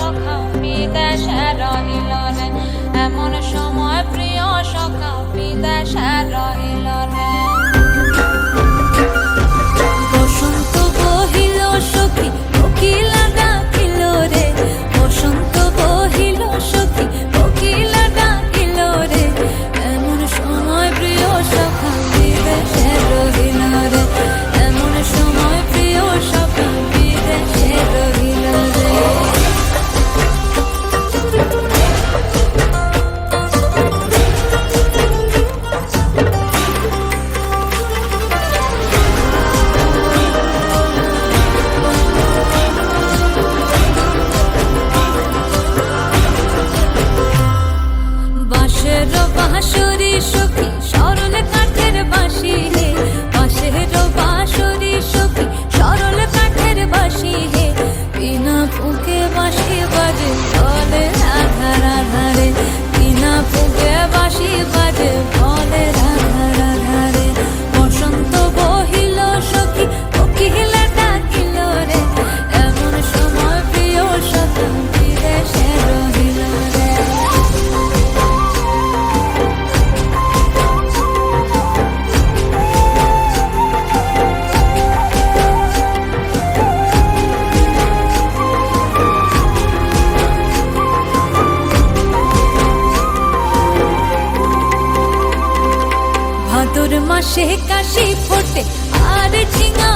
সখা বিদেশে রহিল রে, এমন সময় প্রিয় সখা বিদেশে রহিল রে। বসন্ত বহিল সখী কোকিলা ডাকিল রে, বসন্ত বহিল সখী কোকিলা ডাকিল রে, এমন সময় প্রিয় সখা বিদেশে রহিল রে, এমন সময় প্রিয় সখা বিদেশে রহিল রে। বাঁশের বাঁশরি সখী সরল কাঠের বাঁশি হে, বাঁশের বাঁশরি সখী সরল কাঠের বাঁশি হে, বিনা ফুঁকে বাঁশি বাজে বলে রাধা রাধা রে, বিনা ফুঁকে বাঁশি বাজে বলে রাধা রাধা রে। বসন্ত বহিল সখী কোকিলা ডাকিল রে, এমন সময় প্রিয় সখা বিদেশে রহিল রে। ভাদর মাসে কাশি ফোটে আর ঝিঙা